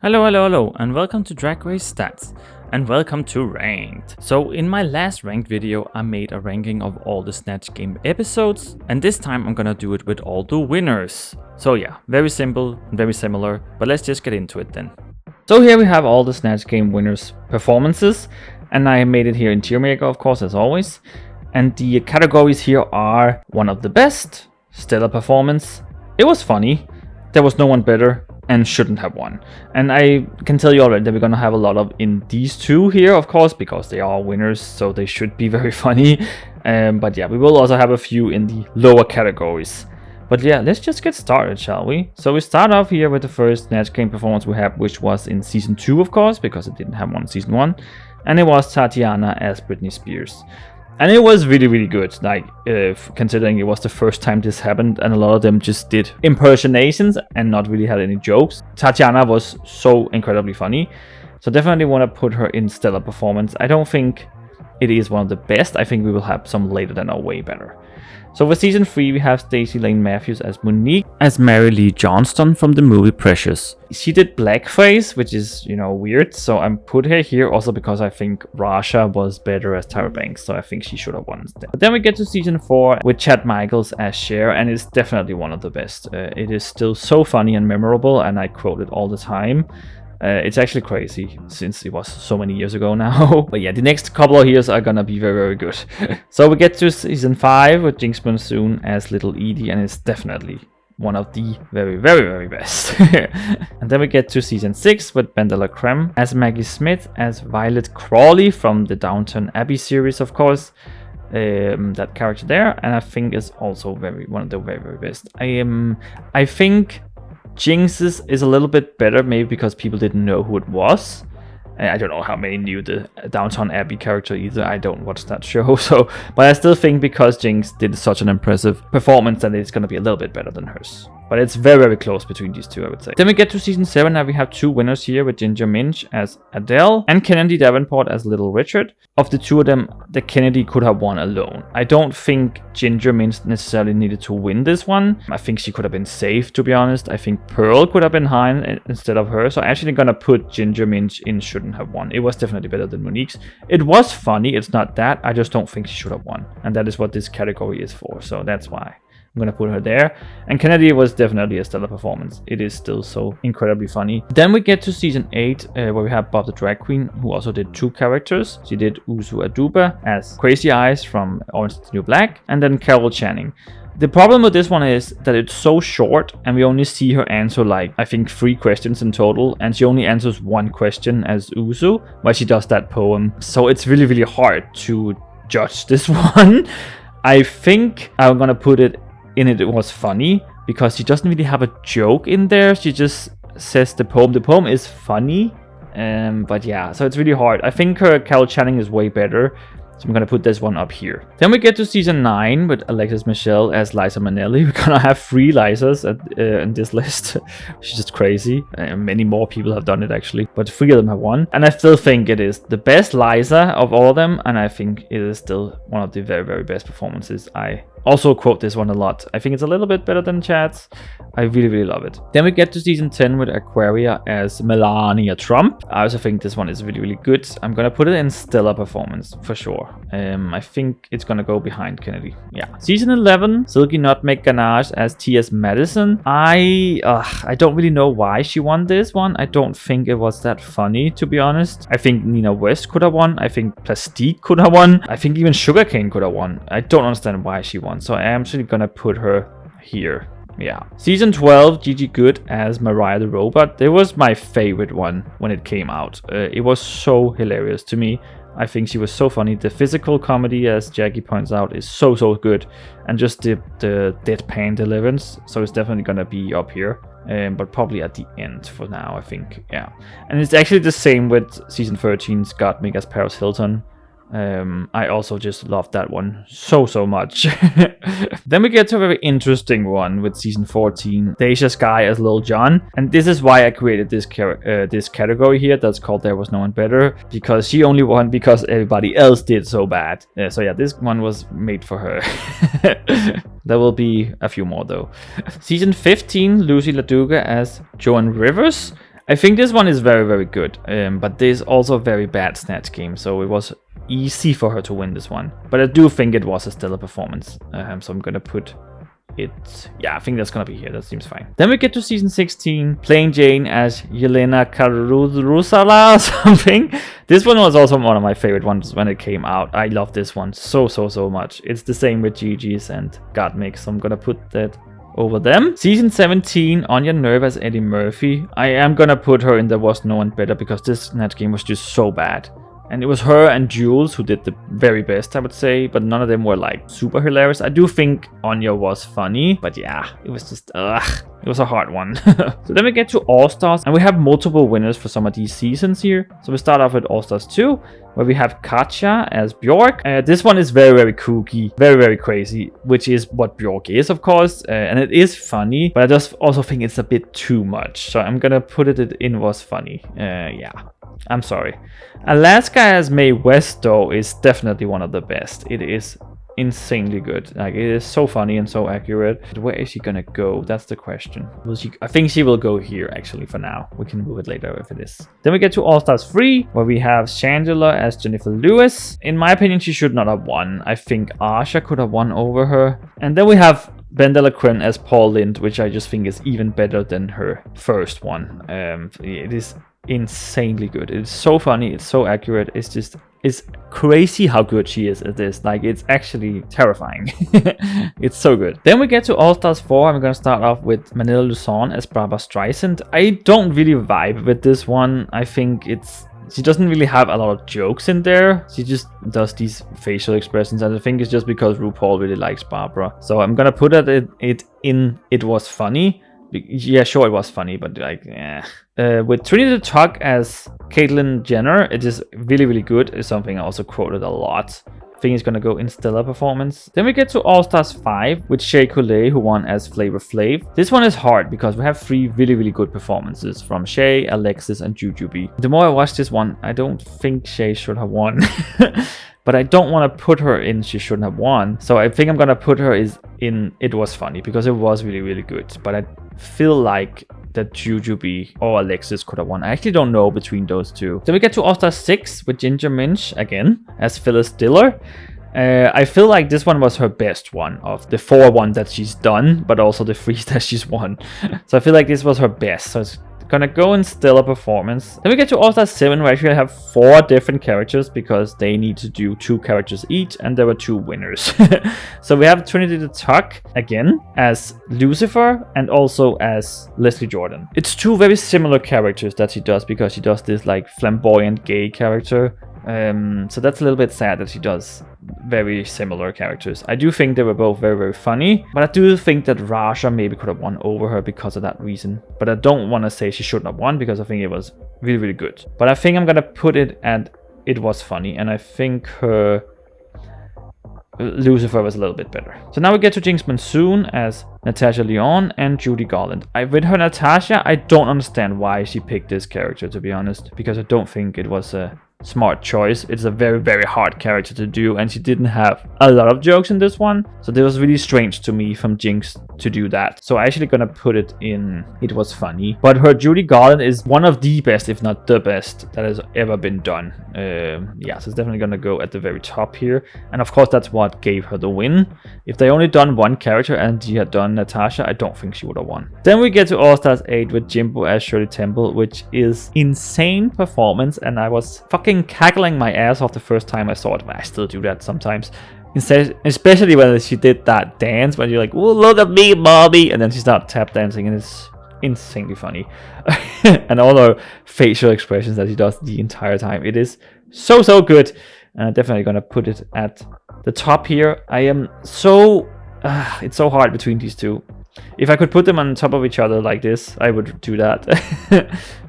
Hello, and welcome to Drag Race Stats, and welcome to Ranked. So in my last Ranked video, I made a ranking of all the Snatch game episodes, and this time I'm gonna do it with all the winners. So yeah, very simple, very similar, but let's just get into it then. So here we have all the Snatch game winners' performances, and I made it here in tier maker, of course, as always. And the categories here are one of the best, stellar performance, it was funny, there was no one better, and shouldn't have won. And I can tell you already that we're gonna have a lot of in these two here, of course, because they are winners, so they should be very funny. But yeah, we will also have a few in the lower categories. But yeah, let's just get started, shall we? So we start off here with the first Snatch game performance we have, which was in season 2, of course, because it didn't have one in season 1. And it was Tatiana as Britney Spears. And it was really good, like, considering it was the first time this happened, and a lot of them just did impersonations and not really had any jokes. Tatiana was so incredibly funny, so definitely want to put her in stellar performance. I don't think it is one of the best. I think we will have some later that are way better. So for season 3, we have Stacey Lane Matthews as Monique, as Mary Lee Johnston from the movie Precious. She did blackface, which is, you know, weird, so I'm put her here also because I think Rasha was better as Tyra Banks, so I think she should have won instead. But then we get to season 4 with Chad Michaels as Cher, and it's definitely one of the best. It is still so funny and memorable, and I quote it all the time. It's actually crazy since it was so many years ago now. But yeah, the next couple of years are gonna be very good. So we get to season 5 with Jinx Monsoon as Little Edie, and it's definitely one of the very best. And then we get to season 6 with Bendela Creme as Maggie Smith as Violet Crawley from the Downton Abbey series, of course. That character there, and I think is also one of the very best. I think Jinx's is a little bit better, maybe because people didn't know who it was. I don't know how many knew the Downton Abbey character either. I don't watch that show, so. But I still think because Jinx did such an impressive performance, that it's gonna be a little bit better than hers. But it's very close between these two, I would say. Then we get to season 7, and we have two winners here with Ginger Minch as Adele and Kennedy Davenport as Little Richard. Of the two of them, the Kennedy could have won alone. I don't think Ginger Minch necessarily needed to win this one. I think she could have been safe, to be honest. I think Pearl could have been high instead of her. So I'm actually gonna put Ginger Minch in shouldn't have won. It was definitely better than Monique's. It was funny, it's not that. I just don't think she should have won. And that is what this category is for. So that's why I'm gonna put her there. And Kennedy was definitely a stellar performance. It is still so incredibly funny. Then we get to season 8, where we have Bob the Drag Queen, who also did two characters. She did Uzu Aduba as Crazy Eyes from Orange is the New Black, and then Carol Channing. The problem with this one is that it's so short, and we only see her answer like, I think 3 questions in total, and she only answers one question as Uzu, while she does that poem. So it's really hard to judge this one. I think I'm gonna put it in it was funny, because she doesn't really have a joke in there. She just says the poem. The poem is funny, but yeah, so it's really hard. I think her Carol Channing is way better, so I'm gonna put this one up here. Then we get to season 9 with Alexis Michelle as Liza Minnelli. We're gonna have 3 Lizas in this list. She's just crazy. Many more people have done it actually, but 3 of them have won. And I still think it is the best Liza of all of them, and I think it is still one of the very best performances. I also quote this one a lot. I think it's a little bit better than Chad's. I really love it. Then we get to season 10 with Aquaria as Melania Trump. I also think this one is really good. I'm gonna put it in stellar performance for sure. I think it's gonna go behind Kennedy. Yeah. Season 11, Silky Nutmeg Ganache as T.S. Madison. I don't really know why she won this one. I don't think it was that funny, to be honest. I think Nina West could have won. I think Plastique could have won. I think even Sugarcane could have won. I don't understand why she won. So I am actually gonna put her here. Yeah. Season 12, Gigi Good as Mariah the Robot. It was my favorite one when it came out. It was so hilarious to me. I think she was so funny. The physical comedy, as Jackie points out, is so good. And just the deadpan deliverance. So it's definitely gonna be up here. But probably at the end for now, I think. Yeah. And it's actually the same with season 13's Gottmik as Paris Hilton. I also just love that one so much. Then we get to a very interesting one with season 14, Deja Sky as Lil Jon, and this is why I created this category here that's called There Was No One Better, because she only won because everybody else did so bad. So yeah, this one was made for her. There will be a few more though. Season 15, Lucy LaDuca as Joan Rivers. I think this one is very, very good, but there's also a very bad Snatch game, so it was easy for her to win this one. But I do think it was a stellar performance, so I'm gonna put it... Yeah, I think that's gonna be here. That seems fine. Then we get to season 16, playing Jane as Yelena Karusala or something. This one was also one of my favorite ones when it came out. I love this one so much. It's the same with Gigi's and Gottmik, so I'm gonna put that over them. Season 17, Anya Nerve as Eddie Murphy. I am gonna put her in There Was No One Better because this Snatch game was just so bad. And it was her and Jules who did the very best, I would say, but none of them were like super hilarious. I do think Anya was funny, but yeah, it was just, it was a hard one. So then we get to All-Stars, and we have multiple winners for some of these seasons here. So we start off with All-Stars 2, where we have Katja as Bjork. This one is very kooky, very crazy, which is what Bjork is, of course, and it is funny, but I just also think it's a bit too much. So I'm gonna put it in was funny. Yeah. I'm sorry. Alaska as Mae West, though, is definitely one of the best. It is insanely good. Like, it is so funny and so accurate. Where is she gonna go? That's the question. Will she? I think she will go here, actually, for now. We can move it later if it is. Then we get to All-Stars 3, where we have Shangela as Jennifer Lewis. In my opinion, she should not have won. I think Asha could have won over her. And then we have Ben Delacreme as Paul Lind, which I just think is even better than her first one. It is insanely good. It's so funny, it's so accurate, it's crazy how good she is at this. Like, it's actually terrifying. It's so good. Then we get to All-Stars 4. I'm gonna start off with Manila Luzon as Barbara Streisand. I don't really vibe with this one. I think she doesn't really have a lot of jokes in there. She just does these facial expressions, and I think it's just because RuPaul really likes Barbara. So I'm gonna put it in It Was Funny. Yeah, sure, it was funny, but like, yeah. With Trinity Tuck as Caitlyn Jenner, it is really good. It's something I also quoted a lot. I think it's gonna go in stellar performance. Then we get to All-Stars 5 with Shea Coulee, who won as Flavor Flav. This one is hard because we have 3 really good performances from Shea, Alexis, and Jujubee. The more I watch this one, I don't think Shea should have won. But I don't want to put her in She Shouldn't Have Won. So I think I'm going to put her in It Was Funny because it was really good. But I feel like that Jujubee or Alexis could have won. I actually don't know between those two. Then we get to All-Star 6 with Ginger Minch again as Phyllis Diller. I feel like this one was her best one of the 4 ones that she's done, but also the 3 that she's won. So I feel like this was her best. So it's gonna go in stellar performance. Then we get to All-Star 7, where I actually have 4 different characters because they need to do 2 characters each, and there were 2 winners. So we have Trinity the Tuck again as Lucifer and also as Leslie Jordan. It's 2 very similar characters that she does because she does this like flamboyant gay character. So that's a little bit sad that she does very similar characters. I do think they were both very funny, but I do think that Raja maybe could have won over her because of that reason. But I don't want to say she shouldn't have won because I think it was really good. But I think I'm gonna put it at It Was Funny, and I think her Lucifer was a little bit better. So now we get to Jinx Monsoon as Natasha Lyonne and Judy Garland. With her Natasha, I don't understand why she picked this character, to be honest, because I don't think it was a smart choice. It's a very hard character to do, and she didn't have a lot of jokes in this one, so it was really strange to me from Jinx to do that. So I'm actually gonna put it in It Was Funny. But her Judy Garland is one of the best, if not the best, that has ever been done. Yeah, so it's definitely gonna go at the very top here, and of course that's what gave her the win. If they only done 1 character and she had done Natasha, I don't think she would have won. Then we get to All-Stars 8 with Jimbo as Shirley Temple, which is insane performance, and I was fucking cackling my ass off the first time I saw it. I still do that sometimes. Especially when she did that dance when you're like, "Oh, look at me, Bobby," and then she started tap dancing, and it's insanely funny. And all her facial expressions that she does the entire time, it is so good. And I'm definitely gonna put it at the top here. I am so it's so hard between these 2. If I could put them on top of each other like this, I would do that.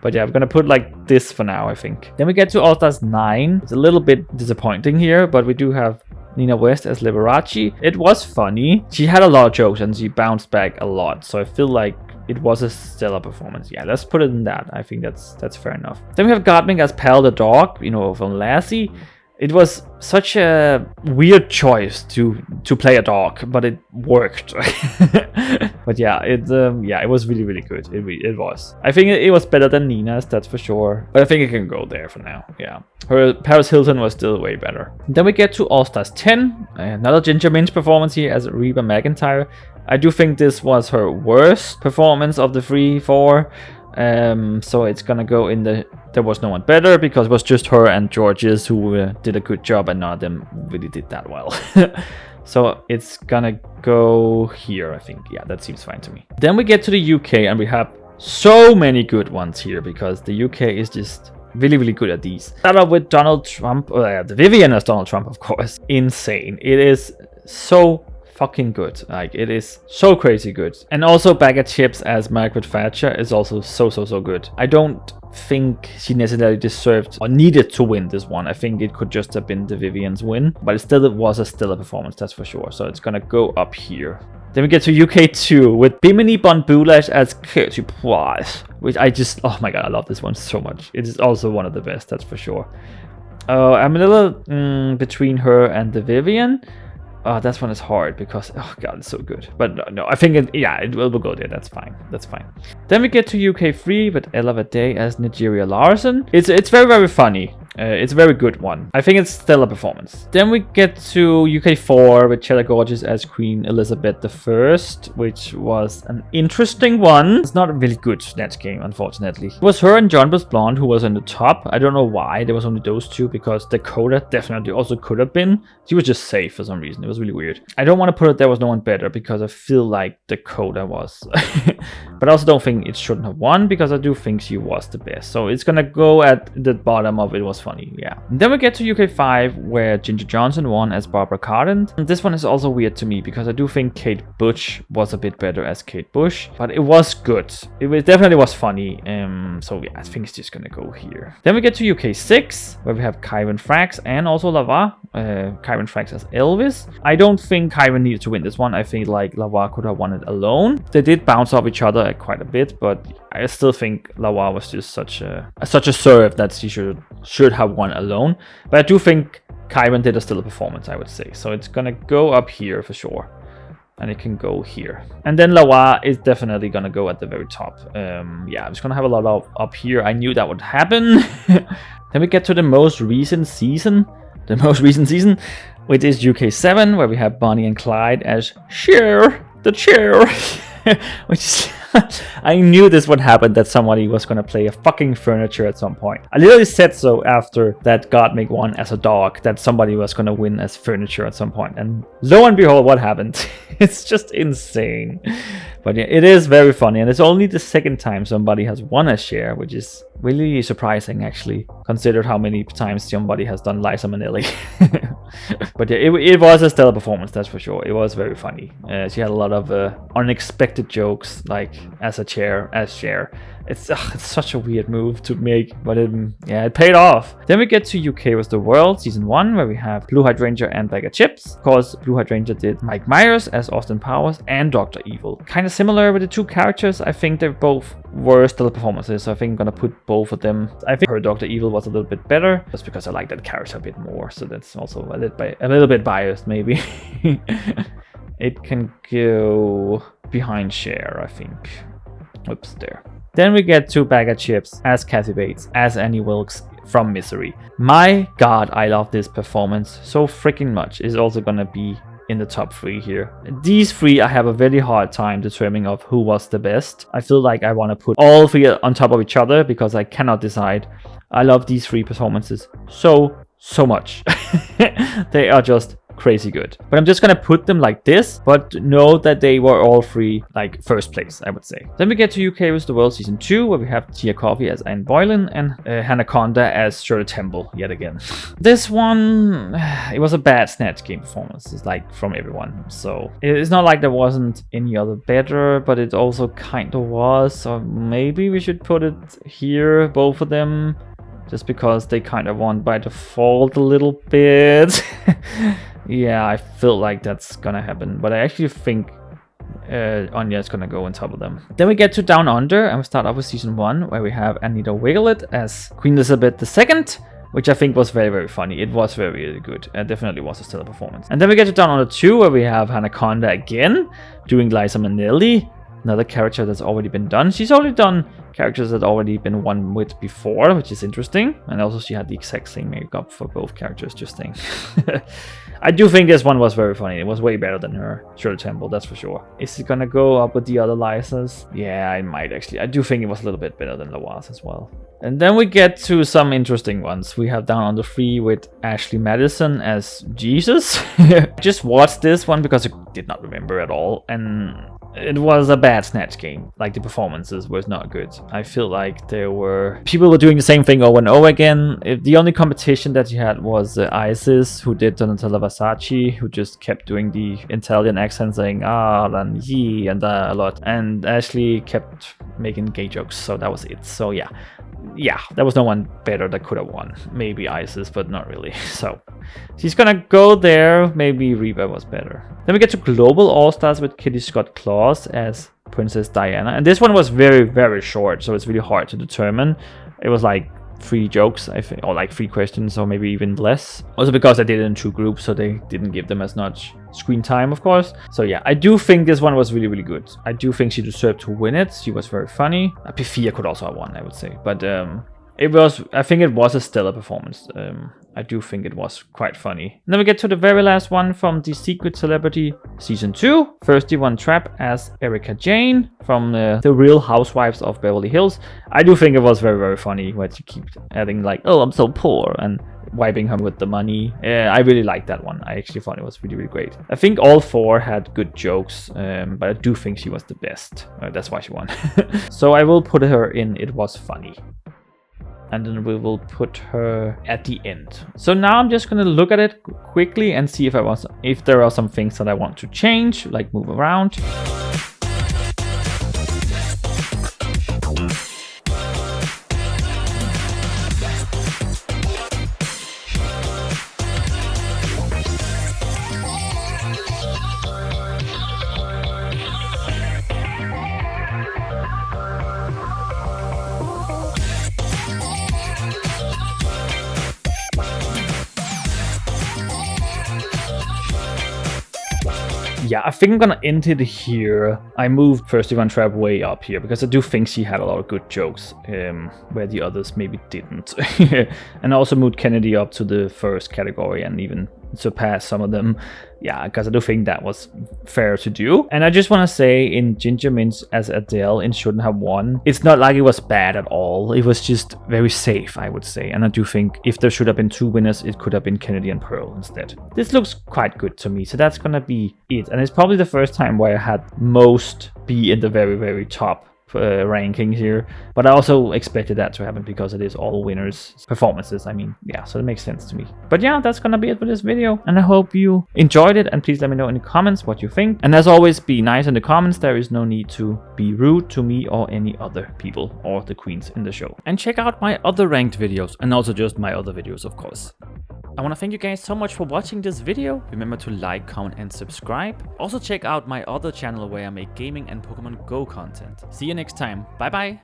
But yeah, I'm gonna put like this for now, I think. Then we get to All-Stars 9. It's a little bit disappointing here, but we do have Nina West as Liberace. It was funny. She had a lot of jokes and she bounced back a lot. So I feel like it was a stellar performance. Yeah, let's put it in that. I think that's fair enough. Then we have Gottmik as Pal the dog, you know, from Lassie. It was such a weird choice to play a dog, but it worked. But yeah, it was really good. It was. I think it was better than Nina's, that's for sure. But I think it can go there for now. Yeah, her Paris Hilton was still way better. Then we get to All Stars 10, another Ginger Minj performance here as Reba McEntire. I do think this was her worst performance of the 3-4. So it's gonna go in the there was no one better, because it was just her and Georges who did a good job, and none of them really did that well. So it's gonna go here, I think. Yeah, that seems fine to me. Then we get to the UK, and we have so many good ones here, because the UK is just really good at these. Start off with Donald Trump, the Vivienne as Donald Trump, of course. Insane. It is so fucking good. Like, it is so crazy good. And also Bag of Chips as Margaret Thatcher is also so good. I don't think she necessarily deserved or needed to win this one. I think it could just have been the Vivienne's win, but it was a stellar performance, that's for sure. So it's gonna go up here. Then we get to UK 2 with Bimini Bon Boulash as Katy Price, which I just, oh my god, I love this one so much. It is also one of the best, that's for sure. I'm a little between her and the Vivienne. That one is hard because, oh god, it's so good. But no, I think it will go there. That's fine. Then we get to UK 3 with Ella Vaday as Nigeria Larson. It's very funny. It's a very good one. I think it's stellar performance. Then we get to UK 4 with Cheddar Gorgeous as Queen Elizabeth I, which was an interesting one. It's not a really good Snatch game, unfortunately. It was her and John Bus Blonde who was on the top. I don't know why there was only those two, because Dakota definitely also could have been. She was just safe for some reason. It was really weird. I don't want to put it there was no one better, because I feel like Dakota was. But I also don't think it shouldn't have won, because I do think she was the best. So it's gonna go at the bottom of it was funny, yeah. And then we get to UK 5 where Ginger Johnson won as Barbara Cardin. And this one is also weird to me, because I do think Kate Bush was a bit better as Kate Bush, but it was good. It definitely was funny. So yeah, I think it's just gonna go here. Then we get to UK 6 where we have Kyron Frax and also Lava. Kyron Frax as Elvis. I don't think Kyron needed to win this one. I think like Lava could have won it alone. They did bounce off each other quite a bit, but I still think Lava was just such a serve that she should have won alone. But I do think Kyron did a stellar performance, I would say. So it's gonna go up here for sure. And it can go here. And then Lawa is definitely gonna go at the very top. Yeah, I'm just gonna have a lot of up here. I knew that would happen. Then we get to the most recent season. Which is UK 7, where we have Bonnie and Clyde as Cher, the chair. Which is I knew this would happen, that somebody was gonna play a fucking furniture at some point. I literally said so after that Gottmik won as a dog, that somebody was gonna win as furniture at some point. And lo and behold, what happened? It's just insane. But yeah, it is very funny, and it's only the second time somebody has won a Cher, which is really surprising actually, considered how many times somebody has done Liza Minnelli. But yeah, it was a stellar performance, that's for sure. It was very funny. She had a lot of unexpected jokes, like as Cher. It's such a weird move to make, but it paid off. Then we get to UK with the World Season 1, where we have Blue Hydrangea and Bag of Chips. Of course, Blue Hydrangea did Mike Myers as Austin Powers and Dr. Evil. Kind of similar with the two characters. I think they're both were stellar performances, so I think I'm gonna put both of them. I think her Dr. Evil was a little bit better, just because I like that character a bit more, so that's also a little bit biased maybe. It can go behind Cher, I think. Oops, there. Then we get to Bag of Chips as Kathy Bates, as Annie Wilkes from Misery. My god, I love this performance so freaking much. It's also gonna be in the top 3 here. These 3 I have a very hard time determining of who was the best. I feel like I want to put all 3 on top of each other, because I cannot decide. I love these 3 performances so much. They are just crazy good. But I'm just gonna put them like this, but know that they were all 3 like first place, I would say. Then we get to UK with the World Season 2, where we have Tia Coffey as Anne Boylan and Hannah Conda as Shirley Temple yet again. This one, it was a bad Snatch game performance. It's like from everyone. So it's not like there wasn't any other better, but it also kind of was. So maybe we should put it here, both of them, just because they kind of won by default a little bit. Yeah, I feel like that's gonna happen, but I actually think Anya is gonna go on top of them. Then we get to Down Under, and we start off with Season 1, where we have Anita Wiglet as Queen Elizabeth II, which I think was very, very funny. It was very, really good. It definitely was a stellar performance. And then we get to down on the 2, where we have Anaconda again, doing Liza Minnelli, another character that's already been done. She's already done characters that already been won with before, which is interesting. And also she had the exact same makeup for both characters, just saying. I do think this one was very funny. It was way better than her Shirley Temple, that's for sure. Is it gonna go up with the other Lizas? Yeah, I might actually. I do think it was a little bit better than Loise as well. And then we get to some interesting ones. We have down on the 3 with Ashley Madison as Jesus. Just watched this one because I did not remember at all. And it was a bad Snatch game. Like, the performances was not good. I feel like people were doing the same thing over and over again. The only competition that you had was Isis, who did Donatella Versace, who just kept doing the Italian accent, saying and ye and a lot. And Ashley kept making gay jokes, so that was it. So yeah, there was no one better that could have won. Maybe Isis, but not really. So she's gonna go there. Maybe Reba was better. Then we get to Global All-Stars with Kitty Scott-Claus as Princess Diana. And this one was very, very short, so it's really hard to determine. It was like 3 jokes, I think, or like 3 questions, or maybe even less. Also because I did it in 2 groups, so they didn't give them as much screen time, of course. So yeah, I do think this one was really, really good. I do think she deserved to win it. She was very funny. Pifia could also have won, I would say. But I think it was a stellar performance. I do think it was quite funny. And then we get to the very last one from The Secret Celebrity Season 2. Thirsty One Trap as Erica Jane from the Real Housewives of Beverly Hills. I do think it was very, very funny when she keeps adding like, oh, I'm so poor, and wiping her with the money. I really liked that one. I actually thought it was really, really great. I think all 4 had good jokes, but I do think she was the best. That's why she won. So I will put her in It Was Funny. And then we will put her at the end. So now I'm just gonna look at it quickly and see if there are some things that I want to change, like move around. Yeah, I think I'm gonna end it here. I moved Thirsty One Trap way up here because I do think she had a lot of good jokes, where the others maybe didn't. And I also moved Kennedy up to the first category and even surpassed some of them. Yeah, because I do think that was fair to do. And I just want to say, in Ginger Minch as Adele in Shouldn't Have Won, it's not like it was bad at all. It was just very safe, I would say. And I do think if there should have been 2 winners, it could have been Kennedy and Pearl instead. This looks quite good to me, so that's gonna be it. And it's probably the first time where I had most be in the very, very top ranking here, but I also expected that to happen because it is all winners' performances. I mean, yeah, so it makes sense to me. But yeah, that's gonna be it for this video, and I hope you enjoyed it, and please let me know in the comments what you think. And as always, be nice in the comments. There is no need to be rude to me or any other people or the queens in the show. And check out my other ranked videos, and also just my other videos, of course. I want to thank you guys so much for watching this video. Remember to like, comment and subscribe. Also check out my other channel where I make gaming and Pokemon Go content. See you next time. Bye bye.